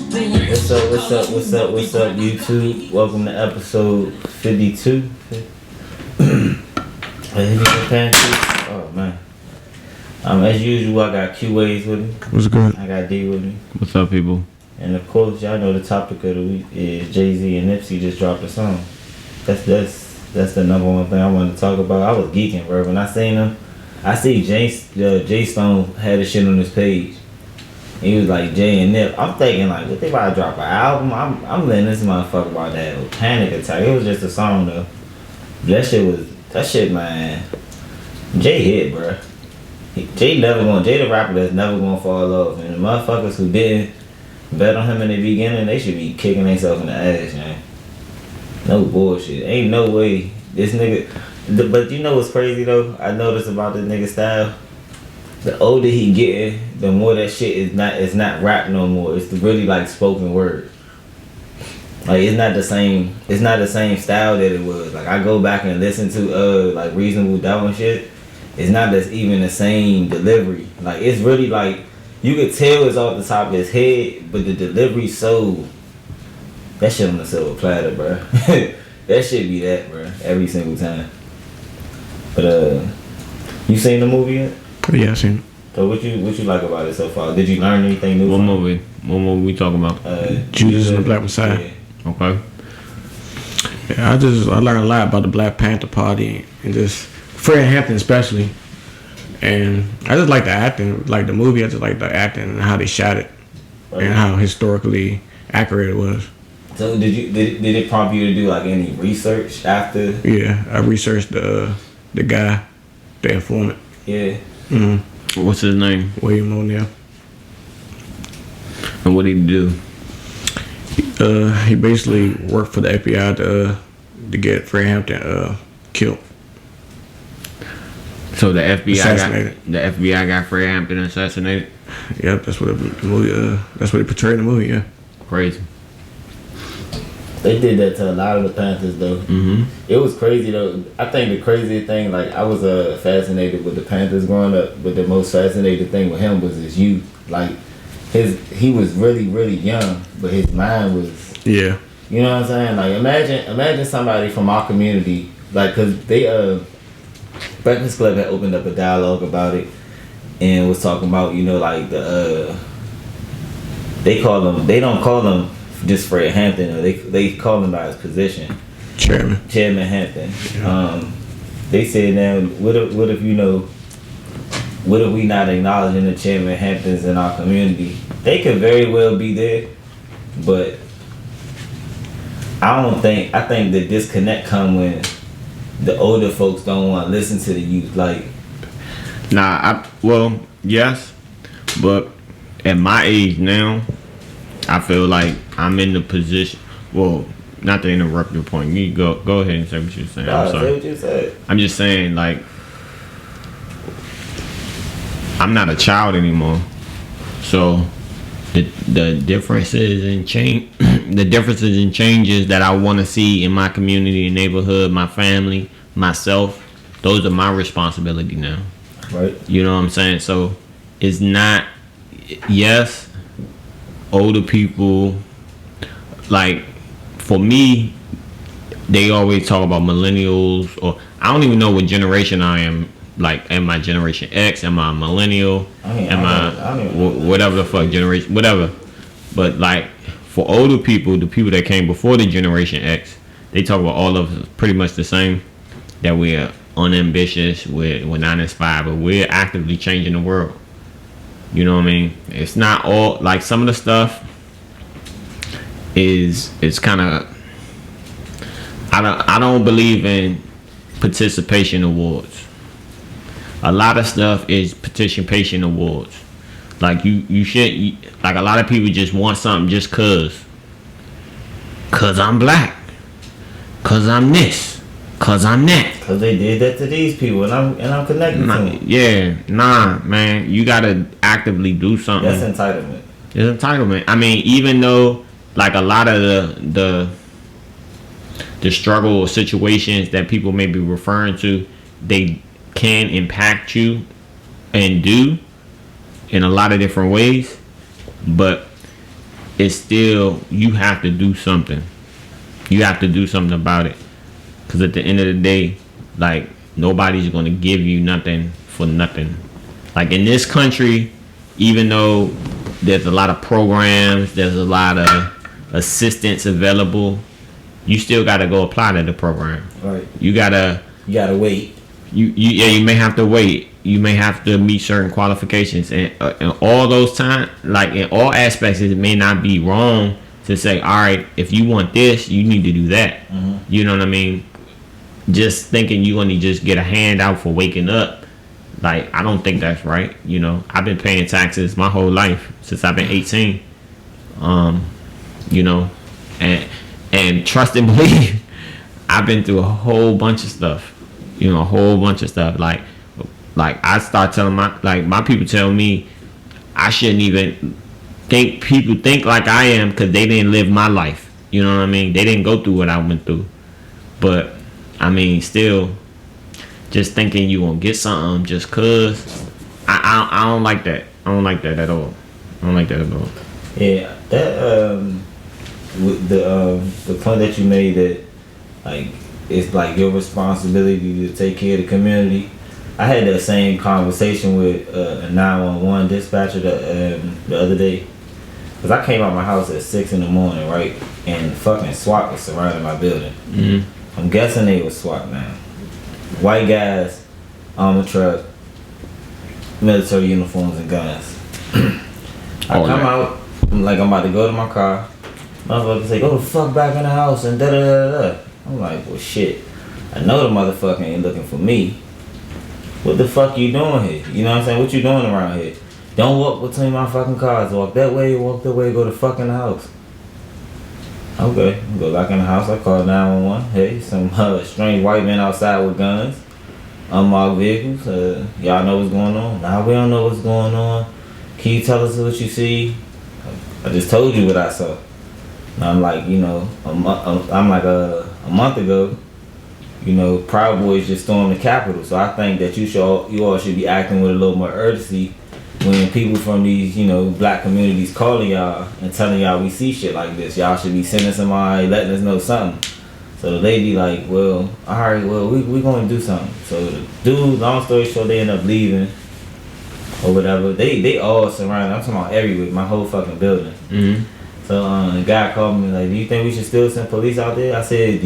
What's up, YouTube? Welcome to episode 52. HippiesNdPancakes. Oh man. As usual, I got QAs with me. What's good? I got D with me. What's up, people? And of course, y'all know the topic of the week is Jay-Z and Nipsey just dropped a song. That's the number one thing I wanted to talk about. I was geeking, bro. When I seen them, I see Jay Stone had a shit on his page. He was like Jay and Nip. I'm thinking like, what they about to drop an album? I'm letting this motherfucker about that panic attack. It was just a song though. That shit, man. Jay hit, bro. Jay the rapper that's never gonna fall off. And the motherfuckers who didn't bet on him in the beginning, they should be kicking themselves in the ass, man. No bullshit. Ain't no way this nigga. But you know what's crazy though? I noticed about this nigga style. The older he getting, the more that shit is not rap no more. It's really like spoken word. Like it's not the same style that it was. Like I go back and listen to like Reasonable Doubt and shit. It's not even the same delivery. Like it's really like you could tell it's off the top of his head, but the delivery's so that shit on the silver platter, bro. That shit be that, bro, every single time. But you seen the movie yet? Yeah, I seen it. So what you like about it so far? Did you learn anything new? What movie we talking about? Judas and the Black Messiah. Yeah. Okay. Yeah, I learned a lot about the Black Panther Party and just Fred Hampton especially. And I just like the acting, like the movie. I just like the acting and how they shot it, and how historically accurate it was. So did it prompt you to do like any research after? Yeah, I researched the guy, the informant. Yeah. Mm-hmm. What's his name? William O'Neill. And what did he do? He basically worked for the FBI to get Fred Hampton killed. So the FBI got Fred Hampton assassinated. Yep, that's what the movie. That's what it portrayed in the movie. Yeah. Crazy. They did that to a lot of the Panthers though. Mm-hmm. It was crazy though. I think the craziest thing, like I was fascinated with the Panthers growing up, but the most fascinating thing with him was his youth. Like he was really, really young, but his mind was. Yeah. You know what I'm saying? Like imagine somebody from our community, like, cause they Breakfast Club had opened up a dialogue about it and was talking about, you know, like they don't call them just Fred Hampton, or they call him by his position, Chairman Hampton. Yeah. They said now, what if we not acknowledging the Chairman Hamptons in our community? They could very well be there, but I think the disconnect come when the older folks don't want to listen to the youth. Like, yes, but at my age now, I feel like I'm in the position. Well, not to interrupt your point. You go ahead and say what you're saying. I'm sorry. Say what you said. I'm just saying, like, I'm not a child anymore. So the differences and changes that I want to see in my community, neighborhood, my family, myself, those are my responsibility now. Right. You know what I'm saying? So it's not. Yes. Older people, like, for me, they always talk about millennials, or I don't even know what generation I am. Like, am I Generation X? Am I a millennial? Am I whatever the fuck generation, whatever. But like, for older people, the people that came before the Generation X, they talk about all of us pretty much the same. That we're unambitious, we're not inspired, but we're actively changing the world. You know what I mean? It's not all, like, some of the stuff is kind of, I don't believe in participation awards. A lot of stuff is participation awards. Like you should, like, a lot of people just want something just cause I'm black, cause I'm this, cause I'm that. Cause they did that to these people, and I'm connected to them. Yeah, man, you gotta actively do something. That's entitlement. It's entitlement. I mean, even though, like, a lot of the struggle or situations that people may be referring to, they can impact you and do in a lot of different ways, but it's still, you have to do something. You have to do something about it. Because at the end of the day, like, nobody's going to give you nothing for nothing. Like, in this country, even though there's a lot of programs, there's a lot of assistance available, you still got to go apply to the program. Right. You gotta wait. You may have to wait. You may have to meet certain qualifications, and all those time, like in all aspects, it may not be wrong to say, all right, if you want this, you need to do that. Mm-hmm. You know what I mean? Just thinking you only just get a handout for waking up, like, I don't think that's right. You know, I've been paying taxes my whole life since I've been 18. You know, and trust and believe, I've been through a whole bunch of stuff. You know, a whole bunch of stuff. Like I start telling my people tell me I shouldn't even think people think like I am because they didn't live my life. You know what I mean? They didn't go through what I went through. But I mean, still, just thinking you gonna get something just cause, I don't like that. I don't like that at all. I don't like that at all. Yeah, that with the point that you made, that like it's like your responsibility to take care of the community. I had that same conversation with a 911 dispatcher the other day. Cause I came out my house at 6 in the morning, right? And fucking SWAT was surrounding my building. Mm-hmm. I'm guessing they was SWAT, man. White guys, armored truck, military uniforms and guns. I come out, I'm like, I'm about to go to my car. Motherfucker say, go the fuck back in the house and da da da da. I'm like, well shit. I know the motherfucker ain't looking for me. What the fuck you doing here? You know what I'm saying? What you doing around here? Don't walk between my fucking cars. Walk that way, go to fucking the house. Okay, go back in the house. I called 911. Hey, some strange white men outside with guns, unmarked vehicles. Y'all know what's going on? Nah, we don't know what's going on. Can you tell us what you see? I just told you what I saw. And I'm like, you know, a month ago, you know, Proud Boys just stormed the Capitol. So I think that you all should be acting with a little more urgency when people from these, you know, black communities calling y'all and telling y'all we see shit like this. Y'all should be sending somebody, letting us know something. So the lady like, well, alright, well, we gonna do something. So the dude, long story short, they end up leaving or whatever. They all surrounded. I'm talking about everywhere, my whole fucking building. Mm-hmm. So the guy called me like, do you think we should still send police out there? I said,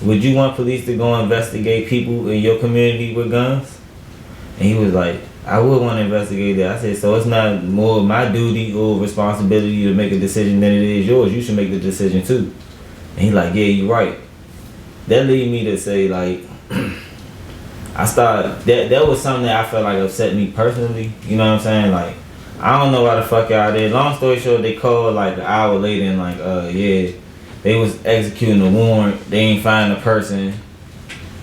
would you want police to go investigate people in your community with guns? And he was like, I would want to investigate that. I said, so it's not more my duty or responsibility to make a decision than it is yours. You should make the decision too. And he like, yeah, you're right. That lead me to say like, that was something that I felt like upset me personally. You know what I'm saying? Like, I don't know why the fuck y'all did. Long story short, they called like an hour later and like, yeah, they was executing a warrant. They ain't find the person.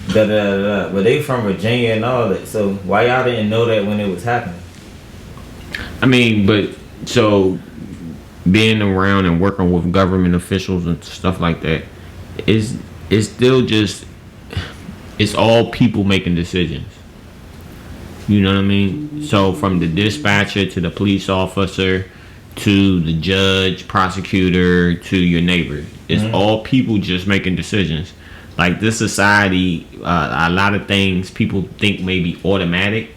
Da, da, da, da. But they from Virginia and all that. So why y'all didn't know that when it was happening? I mean, but so being around and working with government officials and stuff like that is still just, it's all people making decisions. You know what I mean? So from the dispatcher to the police officer to the judge, prosecutor, to your neighbor, it's all people just making decisions. Like this society, a lot of things people think may be automatic,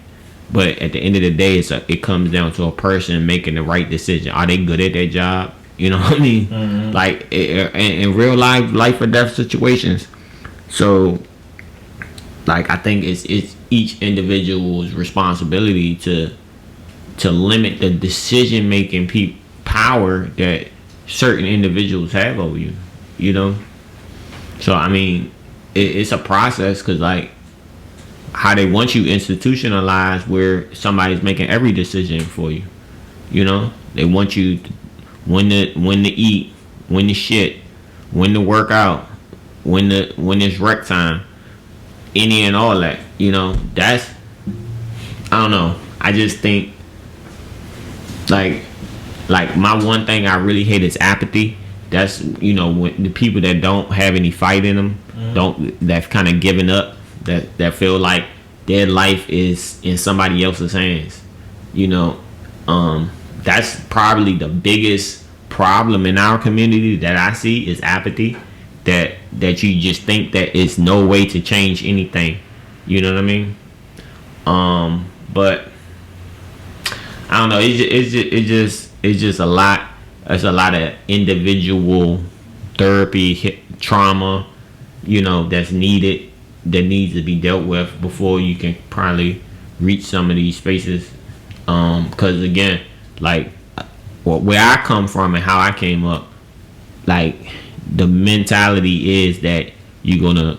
but at the end of the day, it comes down to a person making the right decision. Are they good at their job? You know what I mean? Mm-hmm. Like in real life or death situations. So, like I think it's each individual's responsibility to limit the decision making power that certain individuals have over you. You know. So, I mean, it's a process because, like, how they want you institutionalized where somebody's making every decision for you. You know? They want you to, when to eat, when to shit, when to work out, when it's rec time, any and all that. You know? That's, I don't know. I just think, like my one thing I really hate is apathy. That's, you know, when the people that don't have any fight in them, that's kind of giving up, that feel like their life is in somebody else's hands. You know, that's probably the biggest problem in our community that I see is apathy. That you just think that it's no way to change anything. You know what I mean? But I don't know. It's just a lot. It's a lot of individual therapy, trauma, that's needed, that needs to be dealt with before you can probably reach some of these spaces. Because again, like where I come from and how I came up, like the mentality is that you're gonna,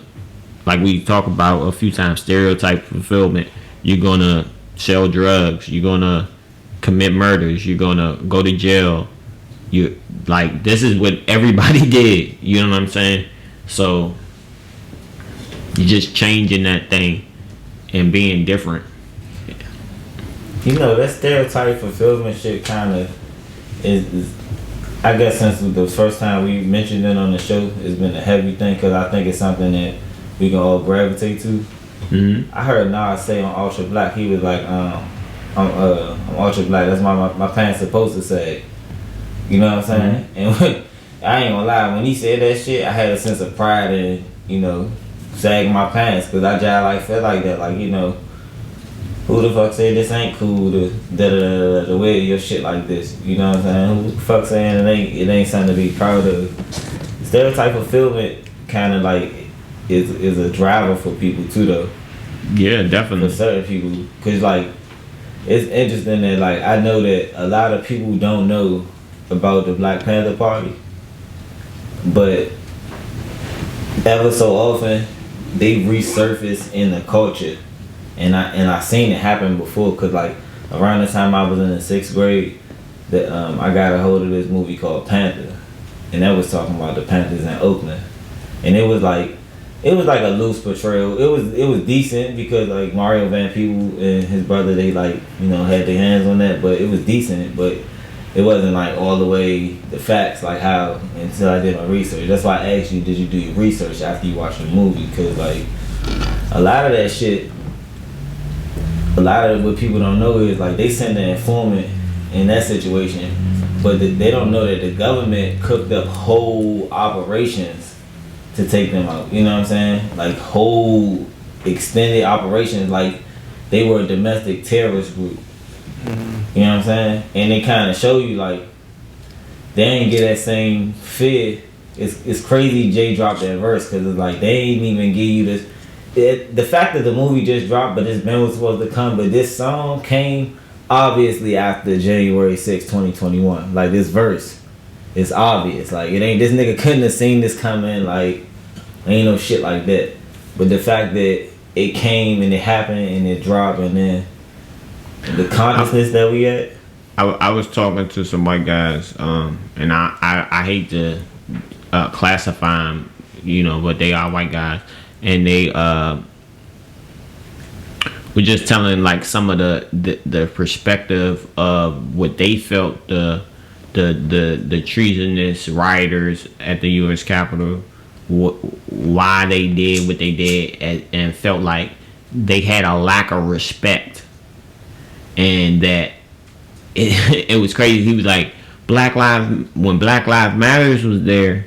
like we talk about a few times, stereotype fulfillment. You're gonna sell drugs. You're gonna commit murders. You're gonna go to jail. You like this is what everybody did. You know what I'm saying? So you're just changing that thing and being different. That stereotype fulfillment shit kind of is, I guess since the first time we mentioned it on the show, it's been a heavy thing because I think it's something that we can all gravitate to. Mm-hmm. I heard Nas say on Ultra Black, he was like, I'm Ultra Black, that's my pants supposed to say. You know what I'm saying? Mm-hmm. And I ain't gonna lie, when he said that shit, I had a sense of pride in, sagging my pants because I just felt like that. Like, who the fuck said this ain't cool to wear your shit like this? You know what I'm saying? Who the fuck saying it ain't something to be proud of? Stereotype fulfillment kind of like is a driver for people too, though. Yeah, definitely. For certain people, because like it's interesting that like I know that a lot of people don't know about the Black Panther Party, but ever so often they resurface in the culture. And I seen it happen before, cause like around the time I was in the 6th grade, that I got a hold of this movie called Panther, and that was talking about the Panthers in Oakland, and it was like a loose portrayal. It was decent because like Mario Van Peebles and his brother, they like had their hands on that, but it was decent, but it wasn't like all the way the facts like how until I did my research. That's why I asked you, did you do your research after you watched the movie? Cause like a lot of that shit. A lot of what people don't know is like they send an informant in that situation, but they don't know that the government cooked up whole operations to take them out. You know what I'm saying? Like whole extended operations, like they were a domestic terrorist group. You know what I'm saying? And they kind of show you like they ain't get that same fear. It's crazy Jay dropped that verse because it's like they ain't even give you this. The fact that the movie just dropped, but this band was supposed to come, but this song came obviously after January 6, 2021. Like this verse, it's obvious. Like it ain't, this nigga couldn't have seen this coming. Like ain't no shit like that. But the fact that it came and it happened and it dropped, and then the consciousness that we at. I was talking to some white guys, and I hate to classify them, but they are white guys. And they were just telling like some of the perspective of what they felt the treasonous rioters at the U.S. Capitol, why they did what they did, and felt like they had a lack of respect, and that it was crazy. He was like, when Black Lives Matters was there,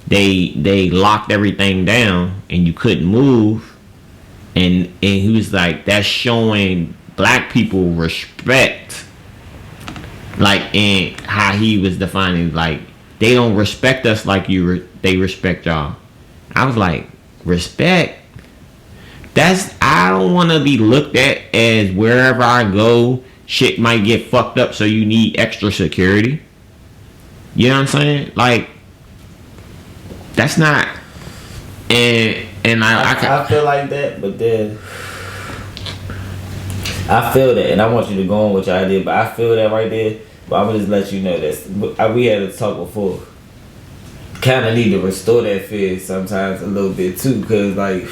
they locked everything down and you couldn't move, and he was like, that's showing black people respect, like, and how he was defining like they don't respect us like they respect y'all. I was like, respect? I don't want to be looked at as wherever I go shit might get fucked up, so you need extra security. You know what I'm saying? Like, that's not, and I feel like that, but then I feel that, and I want you to go on with your idea, but I feel that right there. But I'm gonna just let you know that we had a talk before. Kind of need to restore that fear sometimes a little bit too, cause like,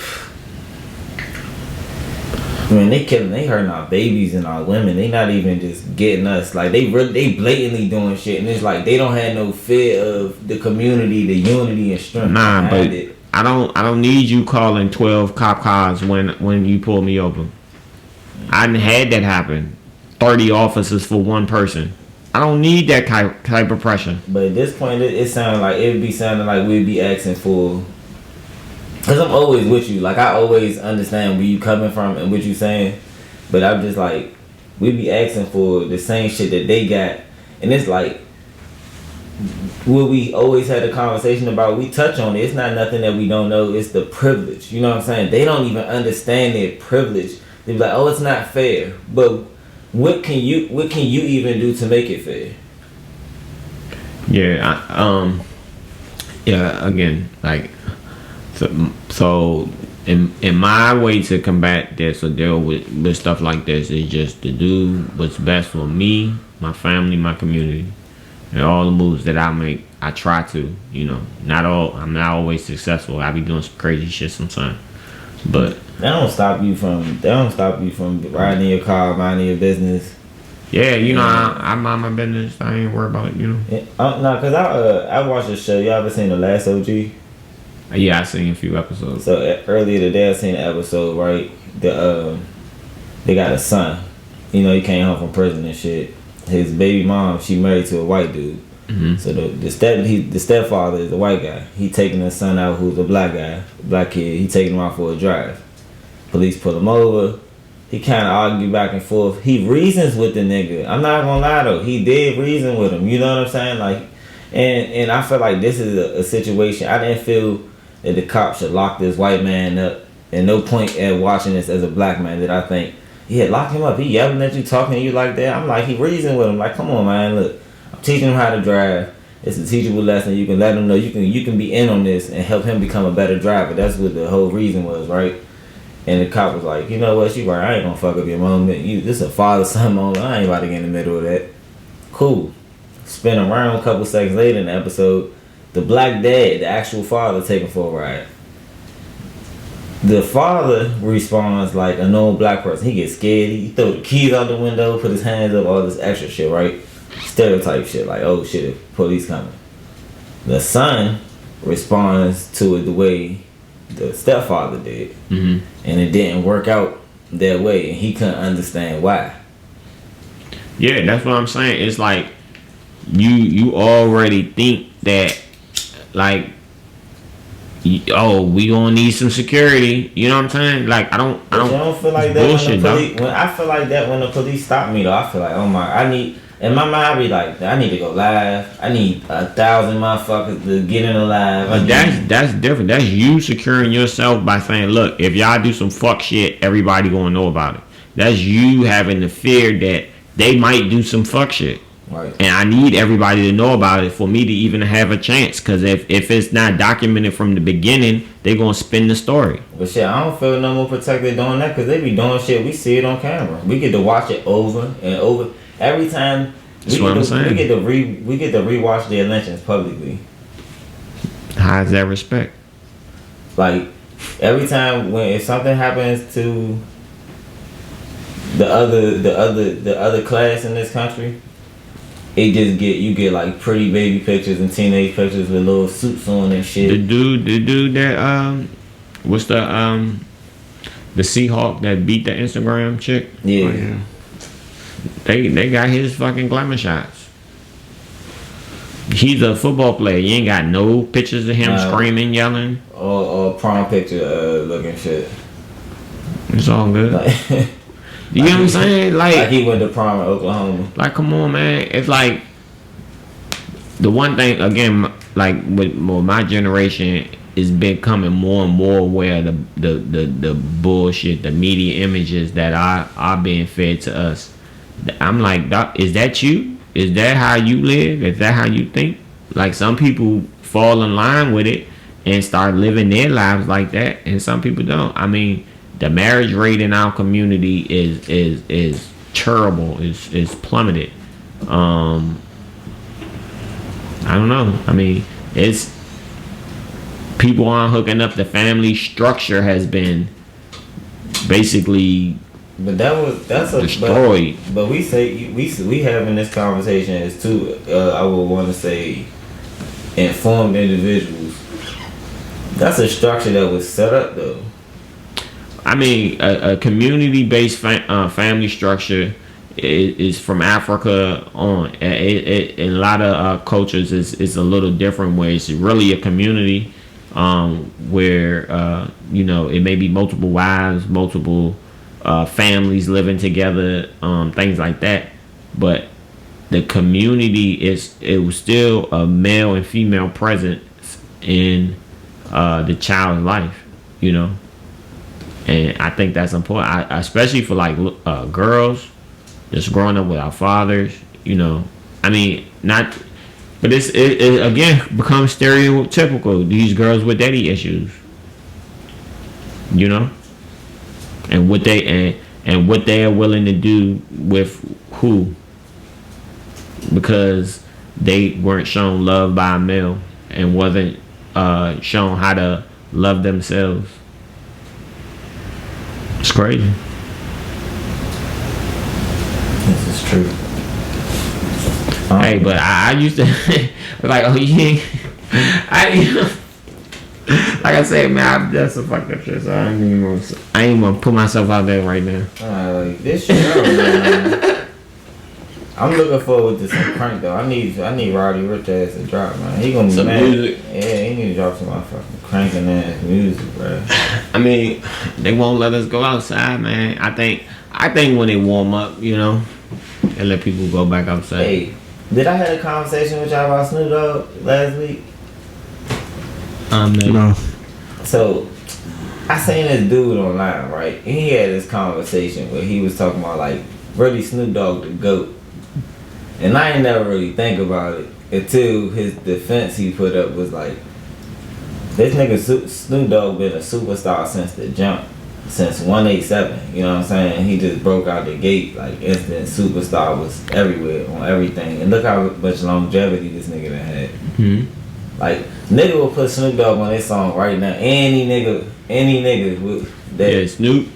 man, they hurting our babies and our women. They not even just getting us. Like they blatantly doing shit, and it's like they don't have no fear of the community, the unity and strength. Nah, but I don't need you calling 12 cop cars when you pull me over. I done had that happen. 30 officers for one person. I don't need that type of pressure. But at this point, it sounded like it'd be sounding like we'd be asking for. Cause I'm always with you. Like I always understand where you coming from and what you saying. But I'm just like, we be asking for the same shit that they got, and it's like what we always had a conversation about. We touch on it. It's not nothing that we don't know. It's the privilege. You know what I'm saying? They don't even understand their privilege. They be like, oh, it's not fair. But what can you even do to make it fair? Yeah. Yeah. Again, like, so in my way to combat this or deal with stuff like this is just to do what's best for me, my family, my community, and all the moves that I make. I try to, you know, I'm not always successful. I be doing some crazy shit sometimes, but That don't stop you from riding in your car, minding your business. yeah, you know, I mind my business. I ain't worried about it, you know. No, cause I watched a show. Y'all ever seen The Last OG? Yeah, I seen a few episodes. So earlier today, I seen an episode. Right, they got a son. You know, he came home from prison and shit. His baby mom, she married to a white dude. Mm-hmm. So the stepfather is a white guy. He taking his son out, who's a black guy, black kid. He taking him out for a drive. Police pull him over. He kind of argue back and forth. He reasons with the nigga. I'm not gonna lie though. He did reason with him. You know what I'm saying? Like, and I feel like this is a situation. I didn't feel that the cops should lock this white man up. And no point at watching this as a black man that I think, yeah, lock him up. He yelling at you, talking to you like that. I'm like, he reasoning with him. Like, come on, man. Look, I'm teaching him how to drive. It's a teachable lesson. You can let him know you can be in on this and help him become a better driver. That's what the whole reason was, right? And the cop was like, you know what, she right, I ain't gonna fuck up your moment. This is a father-son moment. I ain't about to get in the middle of that. Cool. Spin around a couple seconds later in the episode, the black dad, the actual father, taking for a ride. The father responds like a normal black person. He gets scared. He throw the keys out the window, put his hands up, all this extra shit, right? Stereotype shit, like, oh shit, if police coming. The son responds to it the way the stepfather did. Mm-hmm. And it didn't work out that way, and he couldn't understand why. Yeah, that's what I'm saying. It's like you already think that, like, oh, we gonna need some security. You know what I'm saying? Like, I don't feel like that bullshit, I feel like that when the police stop me though. I feel like, oh my, in my mind, I be like, I need to go live. I need 1,000 motherfuckers to get in the live. But that's different. That's you securing yourself by saying, look, if y'all do some fuck shit, everybody gonna know about it. That's you having the fear that they might do some fuck shit. Right. And I need everybody to know about it for me to even have a chance. Because if it's not documented from the beginning, they gonna spin the story. But shit, I don't feel no more protected doing that because they be doing shit. We see it on camera. We get to watch it over and over. Every time we get to rewatch their lynchings publicly. How's that respect? Like every time if something happens to the other class in this country, you get like pretty baby pictures and teenage pictures with little suits on and shit. The dude that what's the Seahawk that beat the Instagram chick? Yeah. Oh, yeah. They got his fucking glamour shots. He's a football player. You ain't got no pictures of him screaming, yelling. Or prom picture looking shit. It's all good. You know what I'm saying? Like he went to prom in Oklahoma. Like, come on, man. It's like the one thing again, like with my generation is becoming more and more aware of the bullshit, the media images that are being fed to us. I'm like, is that you? Is that how you live? Is that how you think? Like, some people fall in line with it and start living their lives like that, and some people don't. I mean, the marriage rate in our community is terrible. Is plummeted. I don't know. I mean, it's people aren't hooking up. The family structure has been basically. But that's destroyed. But we having this conversation as two. I would want to say informed individuals. That's a structure that was set up though. I mean, a community-based family structure is from Africa on. In a lot of cultures, it's a little different, where it's really a community, where it may be multiple wives, multiple families living together, things like that. But the community it was still a male and female presence in the child's life, and I think that's important, especially for like girls just growing up with our fathers. I mean, not, but it again becomes stereotypical. These girls with daddy issues, and what they are willing to do with who, because they weren't shown love by a male and wasn't shown how to love themselves. It's crazy. This is true. Hey, but I used to like, oh, you ain't, like I said, man, that's some fucked up shit. So I ain't gonna put myself out there right now. Like this shit, man. I'm looking forward to some crank though. I need Roddy Ricch ass to drop, man. He gonna be mad. Music. Yeah, he need to drop some motherfucking cranking ass music, bro. I mean, they won't let us go outside, man. I think when they warm up, and let people go back outside. Hey, did I have a conversation with y'all about Snoop Dogg last week? No. So, I seen this dude online, right? And he had this conversation where he was talking about like really Snoop Dogg the GOAT. And I ain't never really think about it until his defense he put up was like, this nigga Snoop Dogg been a superstar since the jump, since 187. You know what I'm saying? He just broke out the gate, like instant superstar, was everywhere on everything. And look how much longevity this nigga done had. Mm-hmm. Like, nigga will put Snoop Dogg on this song right now. Any nigga with that. Yeah, Snoop.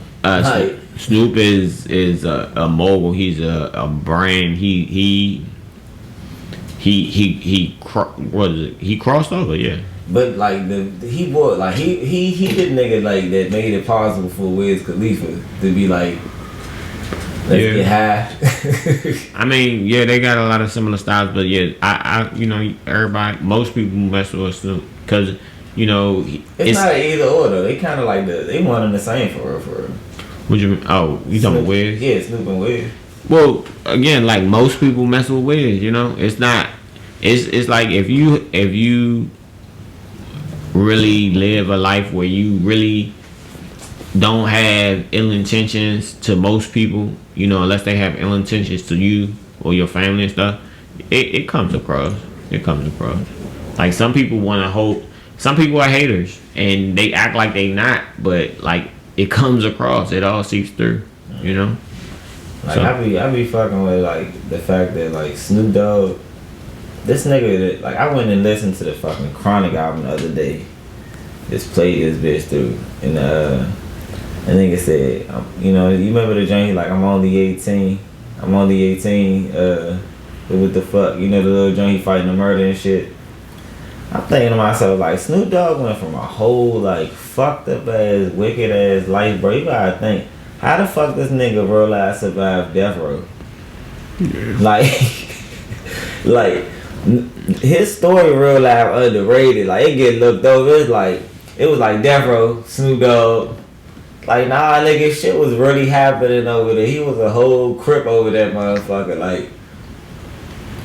Snoop is a mogul. He's a brand. He crossed over, yeah. But like he the nigga like that made it possible for Wiz Khalifa to be like, let's get high. I mean, yeah, they got a lot of similar styles, but yeah, I everybody, most people mess with Snoop because it's not an either or though. They kind of like they one and the same for real. What you mean? Oh, you talking about Wiz? Yeah, Snoop and Wiz. Well, again, like most people mess with Wiz, it's not. It's like if you really live a life where you really don't have ill intentions to most people, unless they have ill intentions to you or your family and stuff, it comes across. It comes across. Like some people want to hope. Some people are haters and they act like they not, but like. It comes across. It all seeps through, Like so. I be fucking with like the fact that like Snoop Dogg, this nigga that like I went and listened to the fucking Chronic album the other day. Just played this bitch through, and nigga said, you remember the joint like I'm only 18. What the fuck, the little joint he fighting the murder and shit. I'm thinking to myself, like, Snoop Dogg went from a whole, like, fucked up ass, wicked ass life, bro. You gotta think, how the fuck this nigga real life survived death row? Yeah. Like, his story real life underrated. Like, it get looked over. It was like death row, Snoop Dogg. Like, nah, nigga, shit was really happening over there. He was a whole crip over that motherfucker. Like,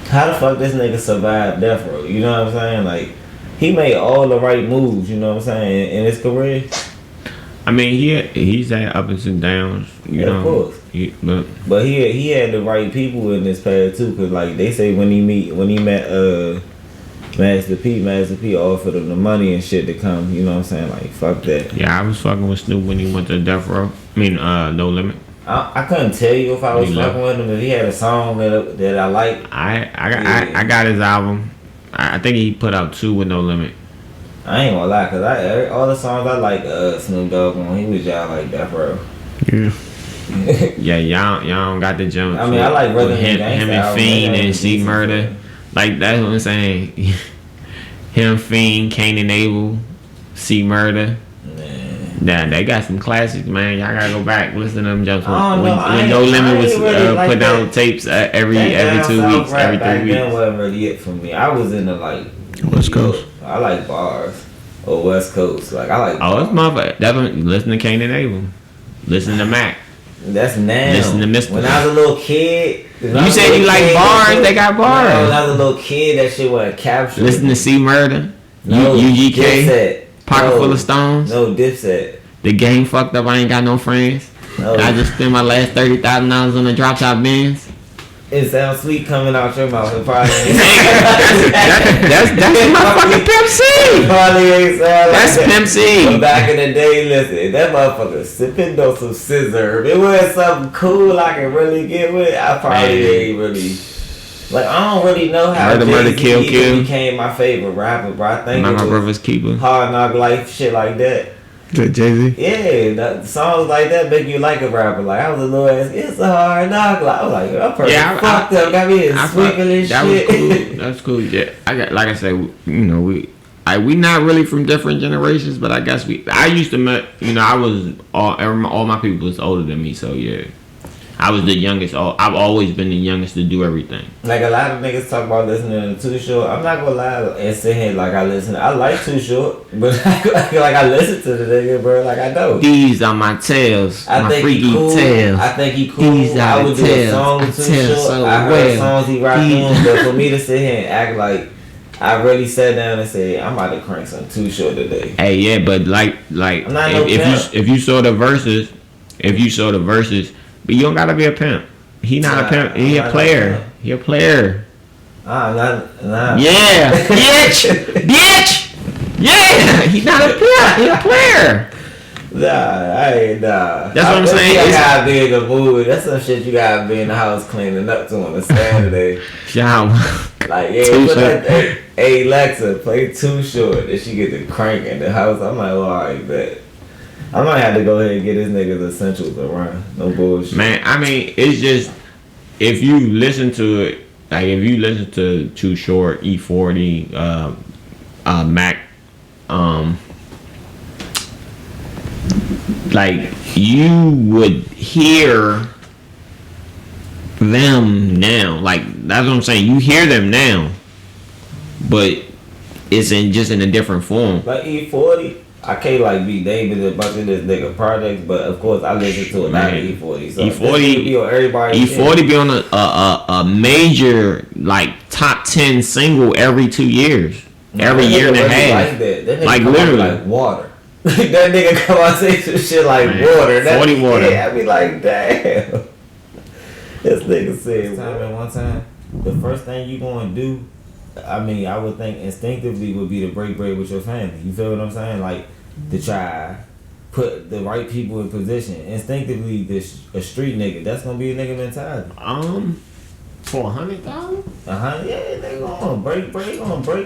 how the fuck this nigga survived death row? You know what I'm saying? Like, he made all the right moves, you know what I'm saying, in his career. I mean, he's had ups and downs, you know. Of course. But he had the right people in this path too, cause like they say when he met Master P offered him the money and shit to come. You know what I'm saying? Like fuck that. Yeah, I was fucking with Snoop when he went to Death Row. I mean, No Limit. I couldn't tell you if I was fucking with him if he had a song that I like. I got his album. I think he put out 2 with No Limit. I ain't gonna lie, cause all the songs I like Snoop Dogg on, he was y'all like Death Row. Yeah. Yeah, y'all don't got the jump. I mean, I like Brother him and Fiend and C Murder. Like that's what I'm saying. Him, Fiend, Cain and Abel, C Murder. Man. Nah, they got some classics, man. Y'all gotta go back, listen to them jumps. When No Limit was really like put down that. tapes every 2 weeks, every 3 weeks. That wasn't really it for me. I was into like West Coast. I like bars or West Coast. Like I like. Oh, it's motherfucker. Definitely listen to Kane and Abel. Listen to Mac. That's now. Listen to Mr. When I was a little kid. You said you like bars. They got bars. When I was a little kid, that shit wasn't captured. Listen to C Murder. No, UGK. Dipset. Pocket full of stones. No, Dipset. The game fucked up. I ain't got no friends. No. I just spent my last $30,000 on the drop top bins. It sounds sweet coming out your mouth. It probably ain't. that's my fucking Pimp C. It probably ain't sound That's like Pimp C. But back in the day, listen, that motherfucker sipping on some scissor. If it was something cool I can really get with, I probably ain't really. Like, I don't really know how Murder, Kill, Kill became my favorite rapper, bro. I think My it was Brother's Keeper. Hard Knock Life, shit like that. Jay-Z? Yeah, songs like that make you like a rapper. Like, I was a little ass, it's a hard knock. Like, I was like, I'm pretty fucked up. Got me sweeping this that shit. was cool. That's cool. Yeah, like I said, we not really from different generations, but I guess I used to I was all my people was older than me, so yeah. I was the youngest. I've always been the youngest to do everything. Like a lot of niggas talk about listening to Too Short. I'm not gonna lie and sit here like I listen. I like Too Short, but like I listen to the nigga, bro. Like I know. These are my tales. My freaky cool. tales. I think he cool. These are I would the do a tales. song with Too Short. So I heard songs he rock on, but for me to sit here and act like I really sat down and said I'm about to crank some Too Short today. Hey, yeah, but like if you saw the verses, but you don't gotta be a pimp. He not a pimp. He a player. He a player. Nah. Yeah, bitch. Yeah, he not a pimp. He a player. Nah. That's what I'm saying. I gotta be in the mood. That's some shit you gotta be in the house cleaning up to on a Saturday. Shower. Like, yeah, put that, hey, Alexa, play Too Short. And she get the crank in the house. I'm like, alright, bet. I might have to go ahead and get this nigga's essentials around. No bullshit. Man, I mean, it's just, if you listen to it, like if you listen to Too Short, E40, Mac, like you would hear them now. Like that's what I'm saying. You hear them now, but it's in a different form. Like E40. I can't like be naming a bunch of this nigga projects, but of course I listen to a lot of E40. So E40 be on everybody's E40 be on a major like top 10 single every 2 years, every year and a half. Like that. That nigga like come literally like water. That nigga come out say some shit like water. 40 water. Yeah, I be like, damn. This nigga said one time, the first thing you gonna do, I mean, I would think instinctively would be to break bread with your family. You feel what I'm saying? like. To try put the right people in position. Instinctively, a street nigga, that's gonna be a nigga mentality. For 100,000? Yeah, they gonna break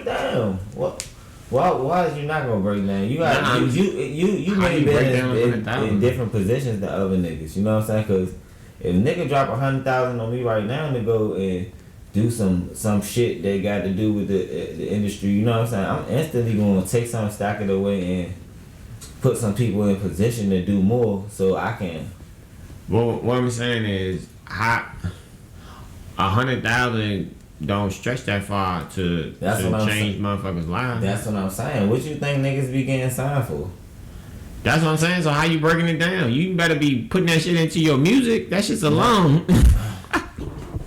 down. What? Why is you not gonna break down? You got you may been in different positions than other niggas. You know what I'm saying? Because if a nigga drop 100,000 on me right now to go and do some shit that got to do with the industry, you know what I'm saying? I'm instantly gonna take some, stack it away, and put some people in position to do more so I can. Well, what I'm saying is, 100,000 don't stretch that far to change motherfuckers' lives. That's what I'm saying. What you think niggas be getting signed for? That's what I'm saying. So how you breaking it down? You better be putting that shit into your music. That shit's alone.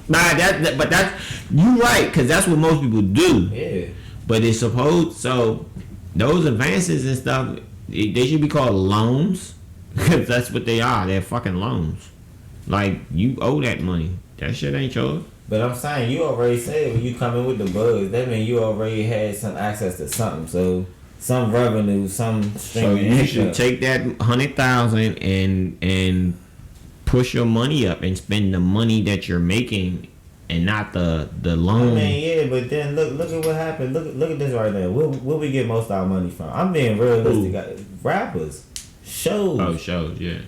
But that's you right, because that's what most people do. Yeah. But it's supposed, so those advances and stuff, they should be called loans, because that's what they are. They're fucking loans. Like, you owe that money. That shit ain't yours. But I'm saying, you already said when you come in with the buzz, that means you already had some access to something. So some revenue, some stream. So you should take that 100,000 and push your money up and spend the money that you're making and not the loan. I mean, yeah, but then look at what happened. Look at this right now. Where we get most of our money from? I'm being realistic. Rappers, shows. Oh, shows, yeah.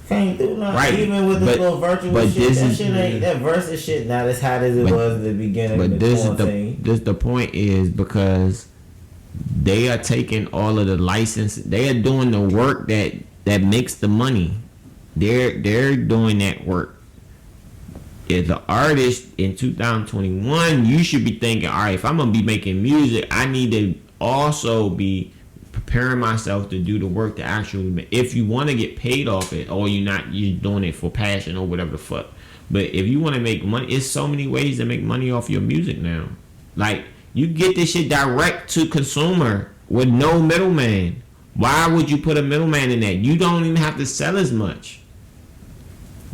Can't do nothing. Right. Even with this little virtual shit, that shit ain't that versus shit not as hot as it was at the beginning of the quarantine. The point is because they are taking all of the license. They are doing the work that makes the money. They're doing that work. As an artist in 2021, you should be thinking, all right, if I'm gonna be making music, I need to also be preparing myself to do the work to actually make. If you want to get paid off it, or you're doing it for passion or whatever the fuck. But if you want to make money, it's so many ways to make money off your music now. Like, you get this shit direct to consumer with no middleman. Why would you put a middleman in that? You don't even have to sell as much.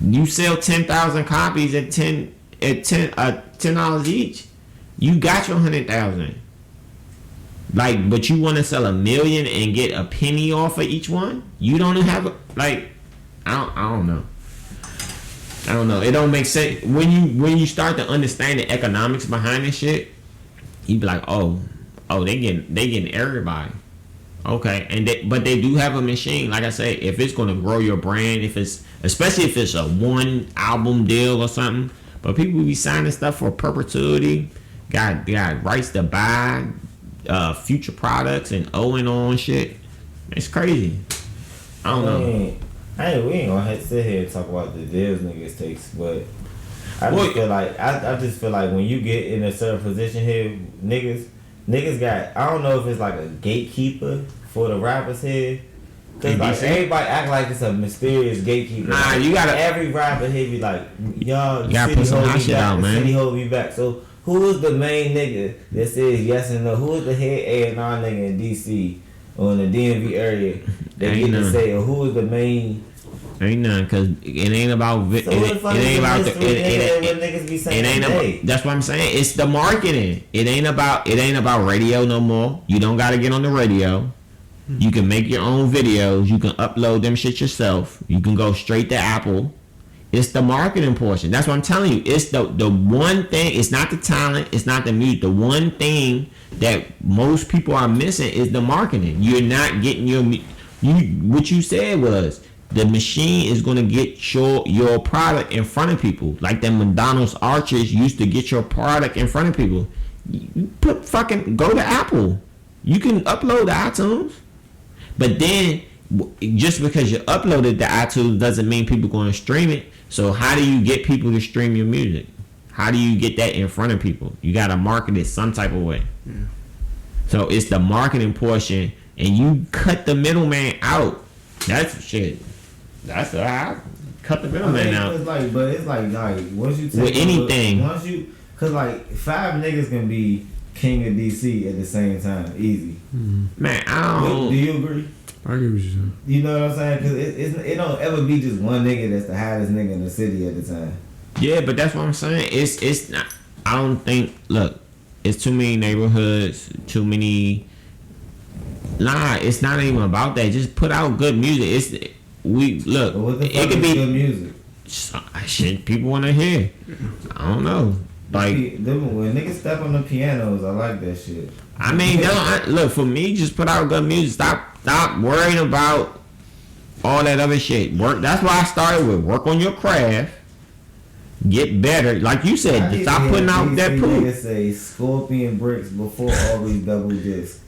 You sell 10,000 copies at $10 each. You got your 100,000. Like, but you want to sell 1 million and get a penny off of each one? You don't even have I don't know. I don't know. It don't make sense when you start to understand the economics behind this shit. You be like, oh, they getting everybody. Okay, but they do have a machine. Like I say, if it's gonna grow your brand, especially if it's a 1 album deal or something. But people be signing stuff for perpetuity. Got rights to buy future products and owing on shit. It's crazy. I don't know. We ain't gonna sit here and talk about the deals niggas takes, but I just feel like when you get in a certain position here, niggas got, I don't know if it's like a gatekeeper for the rappers here. Cause like everybody act like it's a mysterious gatekeeper. Nah, you gotta, every rapper here be like, y'all, you gotta put some hot shit out, man. City hold me back. So who is the main nigga that says yes and no? Who is the head A&R nigga in DC or in the DMV area that get to say, or who is the main? Ain't none, cause it ain't about it ain't about that's what I'm saying. It's the marketing. It ain't about radio no more. You don't gotta get on the radio. You can make your own videos. You can upload them shit yourself. You can go straight to Apple. It's the marketing portion. That's what I'm telling you. It's the one thing. It's not the talent. It's not the music. The one thing that most people are missing is the marketing. You're not getting what you said was, the machine is gonna get your product in front of people, like the McDonald's archers used to get your product in front of people. You go to Apple. You can upload to iTunes, but then just because you uploaded to iTunes doesn't mean people going to stream it. So how do you get people to stream your music? How do you get that in front of people? You gotta market it some type of way. Yeah. So it's the marketing portion, and you cut the middleman out. That's shit. That's I cut the middleman out. It's like once you take with anything, cause like 5 niggas can be king of DC at the same time, easy. Mm-hmm. Man, I don't. Do you agree? I agree with you, son. You know what I'm saying? Cause it don't ever be just one nigga that's the hottest nigga in the city at the time. Yeah, but that's what I'm saying. It's not. I don't think. Look, it's too many neighborhoods. Too many. Nah, it's not even about that. Just put out good music. It could be good music. Shit people want to hear. I don't know. Like when niggas step on the pianos, I like that shit. I mean, look, for me, just put out good music. Stop worrying about all that other shit. Work. That's why I started with work on your craft. Get better, like you said. Stop putting out that poop. Niggas say Scorpion bricks before all these double discs.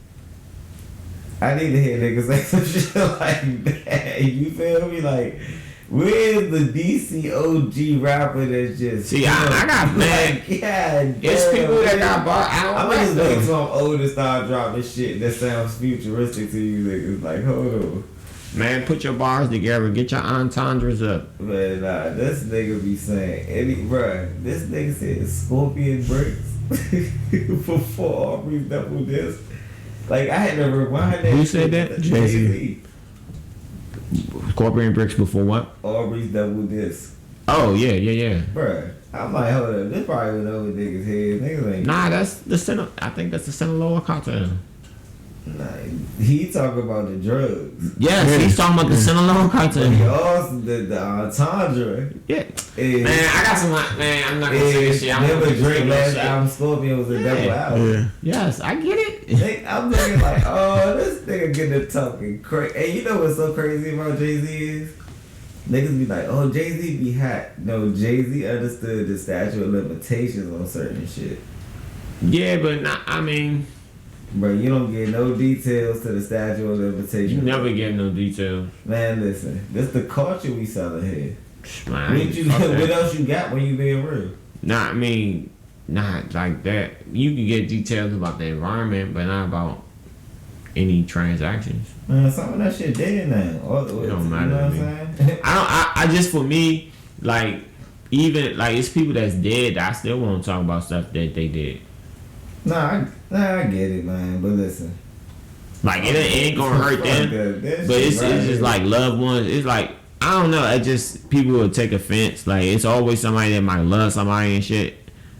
I need to hear niggas say some shit like that. You feel me? Like, where's the DC OG rapper that's just... See, I got mad. Like, yeah, it's people that got bought. I'm just waiting till I'm old and start dropping shit that sounds futuristic to you niggas. Like, hold on. Man, put your bars together. Get your entendres up. Man, nah, this nigga be saying... this nigga said Scorpion bricks before Aubrey's double disc. Like, I had to rewind that. Who said that? Jay-Z. Scorpion bricks before what? Aubrey's double disc. Oh, yeah. Bruh, I'm like, hold up. This probably was over niggas' heads. Niggas ain't... Nah, that's the I think that's the Sinaloa cartel. Nah, he talking about the drugs. Yes, he's talking about the Sinaloa cartel. But he also the entendre. Yeah. Man, I got some... Man, I'm not going to say this shit. Never Drake last album, Scorpion was a double album. Yeah. Yes, I get it. I'm thinking like, oh, this nigga getting talking crazy. And you know what's so crazy about Jay-Z is? Niggas be like, oh, Jay-Z be hot. No, Jay-Z understood the statute of limitations on certain shit. Yeah, but not, I mean... Bro, you don't get no details to the statute of limitations. You never get no details. Man, listen. This the culture we selling here. Man, What else you got when you being real? Nah, I mean, not like that. You can get details about the environment, but not about any transactions. Man, some of that shit dead now. It don't matter. You know what I'm saying? I just, for me, like, even like it's people that's dead that I still want to talk about stuff that they did. Nah, I get it, man. But listen, like it ain't gonna hurt them. But it's just like loved ones. It's like, I don't know. It just, people will take offense. Like, it's always somebody that might love somebody and shit.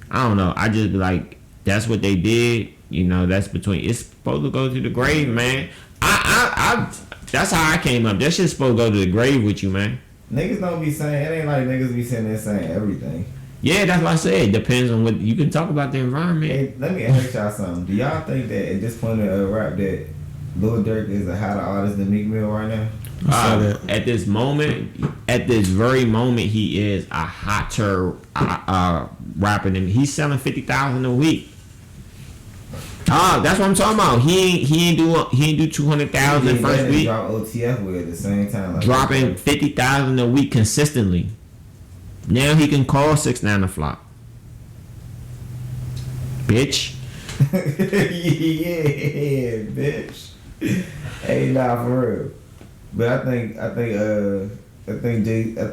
I don't know. I just be like, that's what they did. You know, that's between. It's supposed to go to the grave, man. I that's how I came up. That shit's supposed to go to the grave with you, man. Niggas don't be saying, it ain't like niggas be sitting there saying everything. Yeah, that's what I said. It depends on what you can talk about the environment. Hey, let me ask y'all something. Do y'all think that at this point of rap that Lil Durk is a hotter artist than Meek Mill right now? At this moment, at this very moment, he is a hotter rapper than me. He's selling 50,000 a week. That's what I'm talking about. He ain't do 200,000 first week. Drop OTF with at the same time. Like dropping 50,000 a week consistently. Now he can call 6ix9ine a flop. Bitch. Yeah, bitch. Hey, nah, for real. But I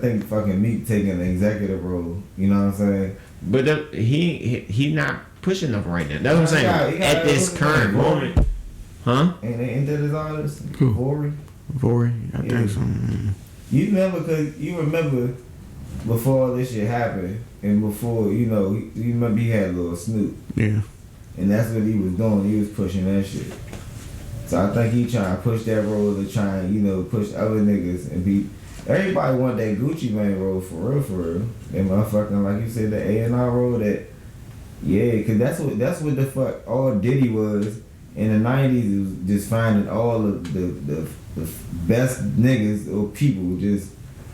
think fucking Meek taking an executive role. You know what I'm saying? But he not pushing enough right now. That's what I'm saying. At this current moment, huh? Ain't that his artist? Who? Vori, I think so. You remember before all this shit happened, and before you remember he had a little Snoop. Yeah. And that's what he was doing. He was pushing that shit. So I think he trying to push that role to try and, push other niggas and be. Everybody want that Gucci Mane role for real. That motherfucking, like you said, the A&R role cause that's what the fuck all Diddy was in the 90s. It was just finding all of the best niggas or people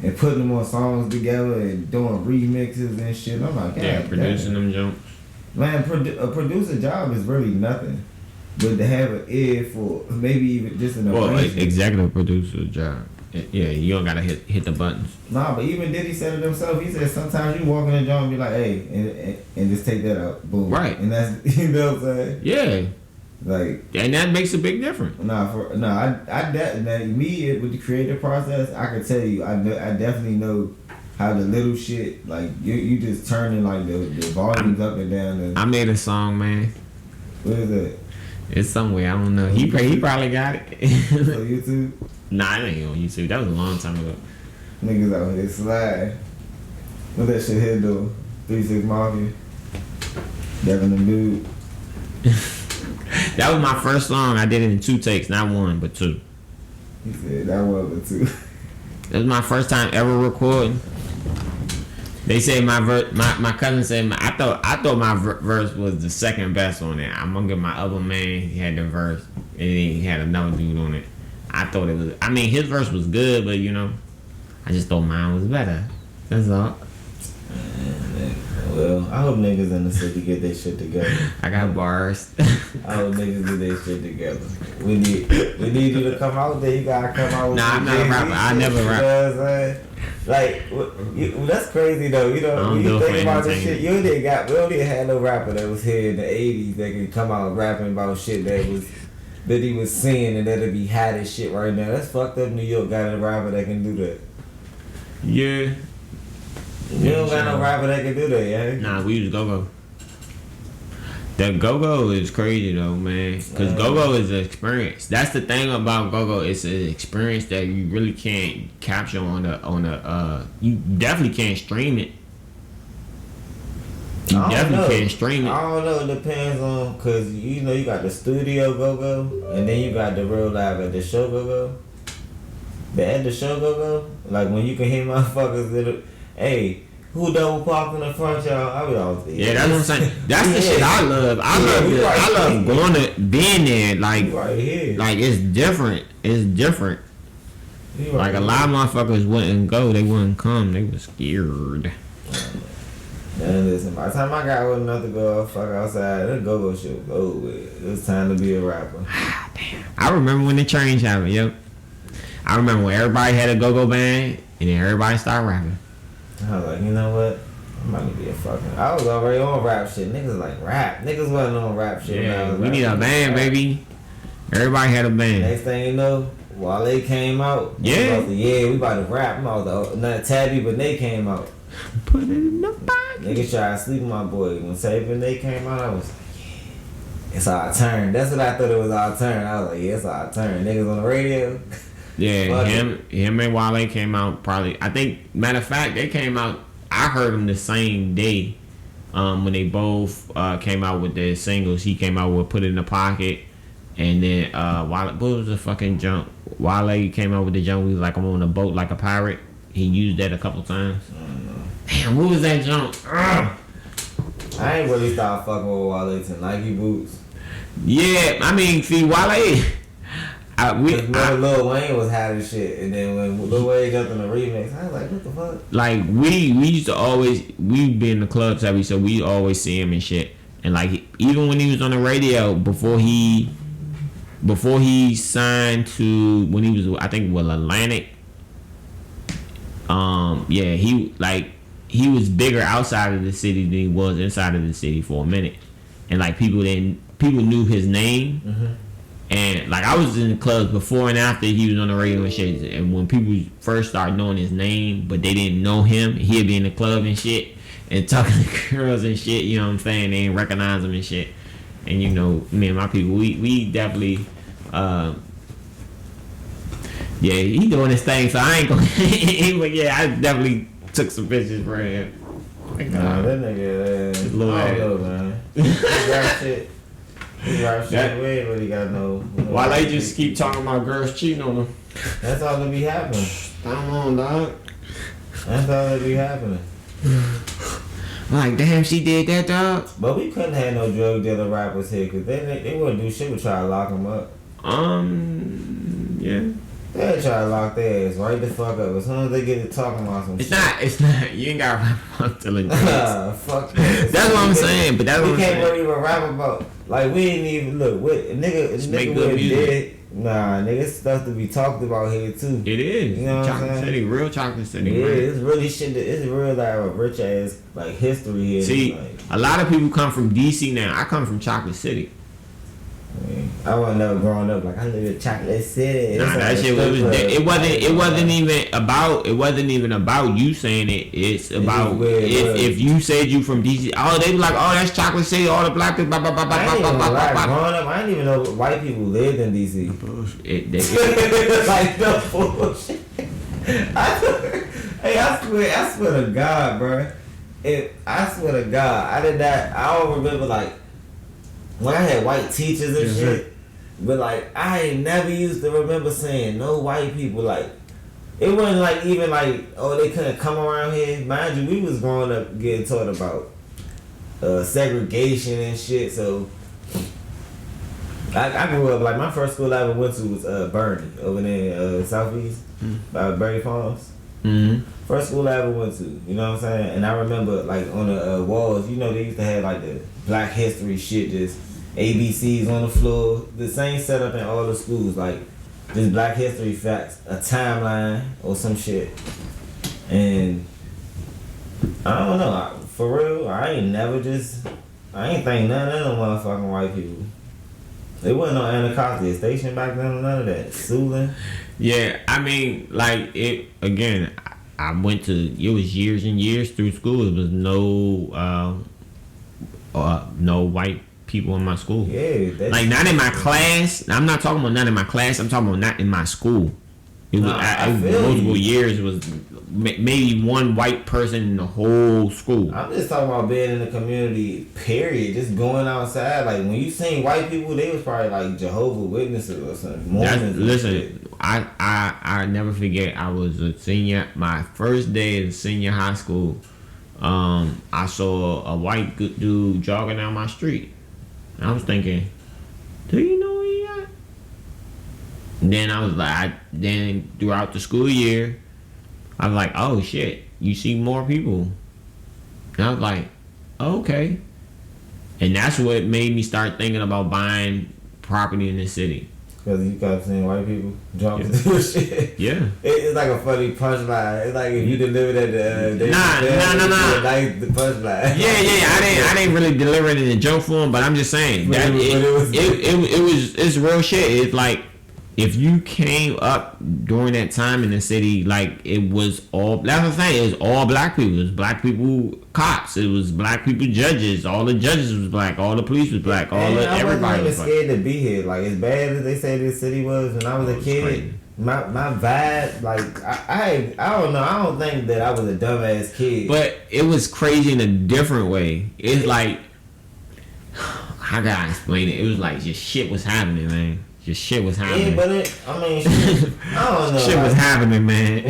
and putting them on songs together and doing remixes and shit. I'm like, yeah, producing them jumps. Man, a producer job is really nothing. But to have an ear for maybe even just an executive producer job. Yeah, you don't gotta hit the buttons. Nah, but even Diddy said it himself. He said sometimes you walk in the joint and be like, hey, and just take that out. Boom. Right. And that's, you know what I'm saying? Yeah. Like, and that makes a big difference. Me with the creative process, I can tell you, I definitely know how the little shit, like you just turning like the volumes up and down. I made a song, man. What is that? It's somewhere, I don't know. He probably got it. On YouTube? Nah, it ain't on YouTube. That was a long time ago. Niggas out here slide. What that shit here though? 3-6 Mafia. Devin the Dude. That was my first song. I did it in 2 takes, not 1, but 2. He said that was a 2. That was my first time ever recording. They say my cousin said I thought my verse was the second best on it. I'm gonna get my other man. He had the verse, and then he had another dude on it. I thought it was. I mean, his verse was good, but I just thought mine was better. That's all. Well, I hope niggas in the city get their shit together. I got bars. I hope niggas get their shit together. We need you to come out there. You gotta come out with I'm not a rapper. I never rap. You know what I'm saying? Like, that's crazy though. When you think about this shit, we don't even have no rapper that was here in the 80s that can come out rapping about shit that he was seeing and that'll be hot as shit right now. That's fucked up. New York got a rapper that can do that. Yeah. You don't got no rapper that can do that, yeah? Nah, we use go-go. That go-go is crazy though, man. Cause go-go is an experience. That's the thing about go-go. It's an experience that you really can't capture on a. You definitely can't stream it. You definitely can't stream it. I don't know. It depends on, cause you got the studio go-go and then you got the real live at the show go-go. But at the show go-go, like when you can hear motherfuckers that, hey, who double parked in the front, y'all? I was all there. Yeah, that's what I'm saying. That's the shit I love. I love going to being there. Like, right here. Like it's different. It's different. Like a lot of motherfuckers wouldn't go. They wouldn't come. They was scared. Man, listen, by the time I got old enough to go fuck outside, that go-go shit was over with. It was time to be a rapper. Damn. I remember when the change happened, yo. I remember when everybody had a go-go band and then everybody started rapping. I was like, you know what? I'm about to be a fucking... I was already on rap shit. Niggas like rap. Niggas wasn't on rap shit. Yeah, we need a band, baby. Everybody had a band. Next thing you know, Wale came out. Yeah. We about to rap. I'm about to... Not Tabby, but they came out. Put it in the pocket. Niggas tried to sleep with my boy. When Tabby and they came out, I was like, yeah. It's our turn. That's what I thought it was our turn. I was like, yeah, it's our turn. Niggas on the radio. Yeah, him and Wale came out probably. I think, matter of fact, they came out. I heard them the same day when they both came out with their singles. He came out with "Put It in the Pocket," and then Wale. What was the fucking jump? Wale came out with the jump. He was like, "I'm on a boat like a pirate." He used that a couple times. Damn, what was that jump? I ain't really started fucking with Wale to Nike boots. Yeah, I mean, see, Wale. Lil Wayne was hot as shit, and then when Lil Wayne jumped in the remix, I was like, what the fuck? Like we used to always, we be in the clubs heavy, so we always see him and shit. And like even when he was on the radio before he signed to, when he was, I think, with Atlantic. Yeah, he was bigger outside of the city than he was inside of the city for a minute, and like people knew his name. Mm-hmm. And like I was in the clubs before and after he was on the radio and shit. And when people first started knowing his name, but they didn't know him, he'd be in the club and shit and talking to girls and shit. You know what I'm saying? They didn't recognize him and shit. And you know, me and my people, we definitely, yeah, he doing his thing. So I ain't gonna. But yeah, I definitely took some pictures for him. Nah, that nigga, I don't know, man. That shit. We ain't really got no. Why they just keep talking about girls cheating on them? That's all that be happening. Come on, dog. That's all that be happening. Like, damn, she did that, dog. But we couldn't have no drug dealer rappers here because they wouldn't do shit but try to lock them up. Yeah. They'll try to lock their ass right the fuck up as soon as they get to talking about some shit. It's not. You ain't got to rap about telling fuck that. That's what I'm saying, but that's what I'm saying. We can't really even rap about. Like, we ain't even look. Nigga with dead. Nah, nigga, it's stuff to be talked about here too. It is. You know what I'm saying? City, real Chocolate City. Yeah, man. it's really shit. It's real like a rich ass like history here. See, like, a lot of people come from DC now. I come from Chocolate City. I wasn't never growing up like I live in Chocolate City. Nah, that shit was. It wasn't even about you saying it. It's about if you said you from DC. Oh, they be like, oh, that's Chocolate City. All the black people. Growing up, I didn't even know white people lived in DC. Like the bullshit. Hey, I swear to God, bro. I swear to God, I did that. I don't remember like. When I had white teachers and shit, but like I ain't never used to remember saying no white people. Like it wasn't like even like they couldn't come around here. Mind you, we was growing up getting taught about segregation and shit. So I grew up like my first school I ever went to was Bernie over there in Southeast by Berry Farms. Mm-hmm. First school I ever went to, you know what I'm saying? And I remember like on the walls, you know, they used to have like the Black History shit, just ABCs on the floor, the same setup in all the schools, like just Black History facts, a timeline or some shit. And I don't know, for real, I ain't think none of them motherfucking white people. There wasn't no Anacostia station back then, none of that. Soothing. Yeah, I mean, like it again. I went to. It was years and years through school. There was no white people in my school. Yeah, like not in my class. I'm not talking about not in my class. I'm talking about not in my school. It was multiple years. It was maybe one white person in the whole school. I'm just talking about being in the community, period. Just going outside. Like, when you seen white people, they was probably like Jehovah's Witnesses or something. Listen, I never forget, I was a senior. My first day in senior high school, I saw a white dude jogging down my street. I was thinking, do you know who he at? Then I was like, then throughout the school year, I was like, oh shit, you see more people. And I was like, okay. And that's what made me start thinking about buying property in the city. Because you kept seeing white people jump into shit. Yeah. It's like a funny punchline. It's like if you delivered at the Nah. Like the punchline. Yeah. I didn't really deliver it in a joke form, but I'm just saying that it's real shit. It's like if you came up during that time in the city, like it was all. That's what I'm saying. It was all black people. It was black people cops. It was black people judges. All the judges was black. All the police was black. Everybody was black. Scared to be here. Like as bad as they say this city was when I was a kid. Crazy. My vibe, like I don't know. I don't think that I was a dumbass kid. But it was crazy in a different way. It's like how can I explain it? It was like just shit was happening, man. Just shit was happening. Yeah, but shit, I don't know. Shit was happening, man.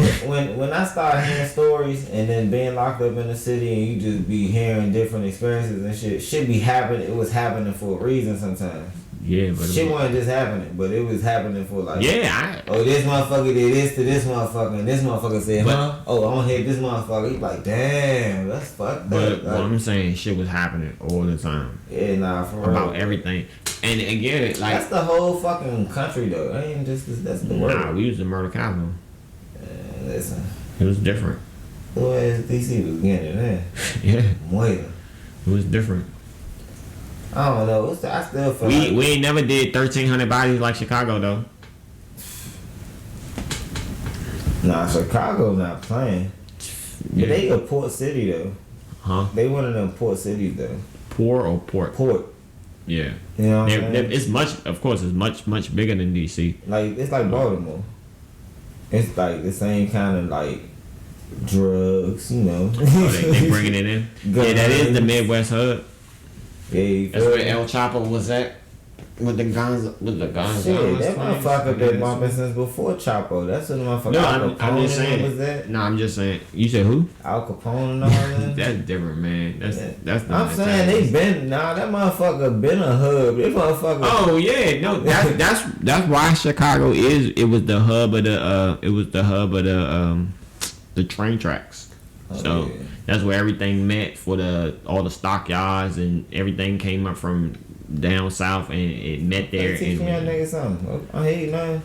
When I started hearing stories and then being locked up in the city and you just be hearing different experiences and shit be happening. It was happening for a reason sometimes. Yeah, but shit wasn't just happening, but it was happening for like. Yeah, this motherfucker did this to this motherfucker, and this motherfucker said, huh? Oh, I'm gonna hit this motherfucker. He's like, damn, that's fucked up. But what I'm saying, shit was happening all the time. Yeah, nah, for real. About everything. And again, like that's the whole fucking country though. That ain't just that's the world. Nah, we was the murder capital. Listen, it was different. The way DC was getting it, man. Yeah, Wait. It was different. I don't know. I still feel we ain't never did 1,300 bodies like Chicago though. Nah, Chicago not playing. Yeah. But they a port city though. Huh? They one of them port cities though. Poor or port? Port. Yeah. You know what I'm saying? It's much, of course, it's much bigger than DC. Like, it's like Baltimore. It's like the same kind of like drugs, you know. Oh, they bringing it in? Yeah, that is the Midwest hub. Yeah, that's where El Chapo was at. With the guns. Shit, that motherfucker been bumping since before Chapo. That's what the motherfucker I'm just saying. Was that? No, I'm just saying. You said who? Al Capone and all that. That's different, man. That's I'm saying they been that motherfucker been a hub. This motherfucker. Oh yeah, no, that's why Chicago is. It was the hub of the train tracks. So yeah. That's where everything met for all the stockyards and everything came up from down south and it met there. Teach me a nigga something. I hate man.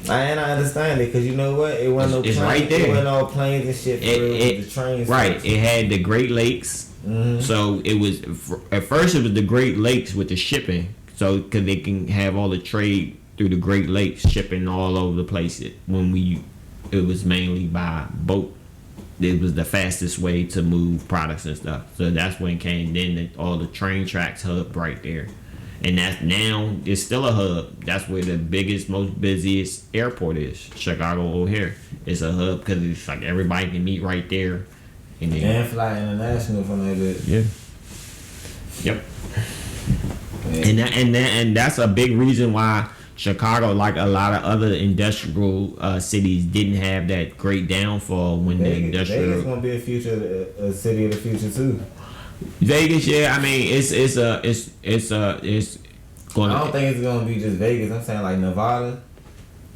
I understand it because you know what? It wasn't it's right there. It wasn't all planes and shit. The trains. Right. It had the Great Lakes. Mm-hmm. So it was at first it was the Great Lakes with the shipping. So because they can have all the trade through the Great Lakes, shipping all over the place. It was mainly by boat. It was the fastest way to move products and stuff. So that's when it came. Then all the train tracks hub right there, and that's now it's still a hub. That's where the biggest, most busiest airport is. Chicago O'Hare. It's a hub because it's like everybody can meet right there. And fly international from that bitch. Yeah. Yep. Yeah. And that's a big reason why Chicago, like a lot of other industrial cities, didn't have that great downfall when the industrial. Vegas gonna be a city of the future too. Vegas, yeah. I mean, it's going. I don't think it's gonna be just Vegas. I'm saying like Nevada,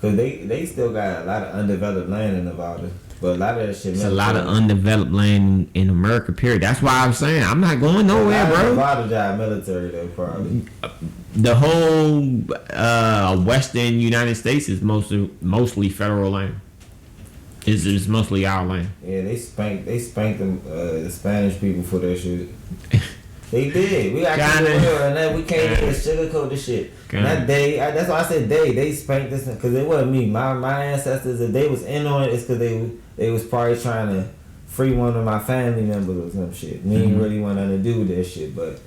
because they still got a lot of undeveloped land in Nevada. But a lot of that shit. It's a lot of undeveloped land in America. Period. That's why I'm saying I'm not going nowhere, bro. Nevada job military though, probably. The whole western United States is mostly federal land. It's mostly our land. Yeah, they spanked them the Spanish people for that shit. They did. We got to real, and then we can't even sugarcoat the shit. That day, that's why I said they spanked this because it wasn't me. My ancestors, if they was in on it, it's because they was probably trying to free one of my family members or some shit. Me ain't really want nothing to do with that shit, but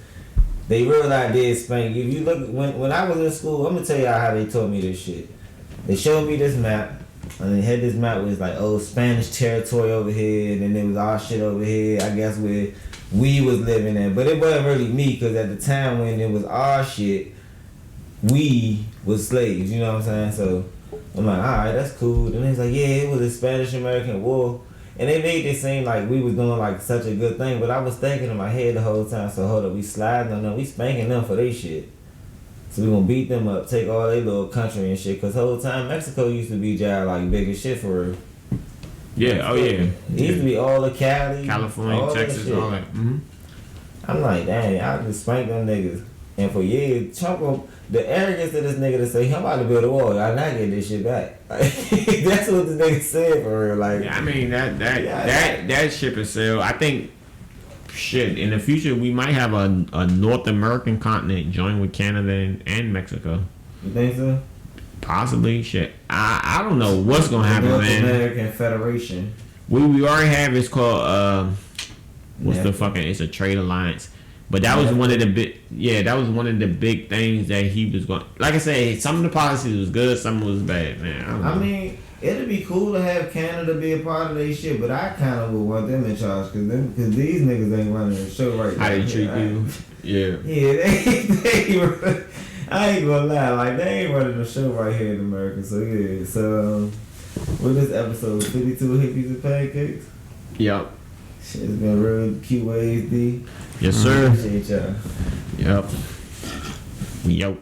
they real I did spank. If you look when I was in school, I'm gonna tell y'all how they told me this shit. They showed me this map, and they had this map was like Spanish territory over here, and then there was all shit over here. I guess where we was living at, but it wasn't really me because at the time when it was our shit, we was slaves. You know what I'm saying? So I'm like, all right, that's cool. And he's like, yeah, it was a Spanish-American war. And they made it seem like we was doing like such a good thing, but I was thinking in my head the whole time, so hold up, we sliding on them, we spanking them for their shit. So we gonna beat them up, take all their little country and shit, cause the whole time Mexico used to be like big as shit for real. Yeah. Oh yeah. It used to be all the Cali, California, all Texas, that shit. all that. Mm-hmm. I'm like, dang, I just spanked them niggas. And for years, the arrogance of this nigga to say, I'm about to build a wall, y'all not getting this shit back. Like, that's what this nigga said for real. Like, Yeah, I mean that ship is sale. I think shit in the future we might have a North American continent join with Canada and Mexico. You think so? Possibly. Shit. I don't know what's gonna happen, North man. American Federation. We already have. It's called what's the NAFTA. fucking? It's a trade alliance. But that was one of the big, that was one of the big things that he was going. Like I said, some of the policies was good, some was bad, man. I mean, it'd be cool to have Canada be a part of their shit, but I kind of would want them in charge because these niggas ain't running the show right now. How they treat you? Yeah. Yeah, they I ain't gonna lie, like they ain't running the show right here in America. So yeah, so with this episode 52 Hippies and Pancakes. Yep. Shit, it's been real cute ways, D. Yes, sir. Appreciate y'all. Yep. Yo.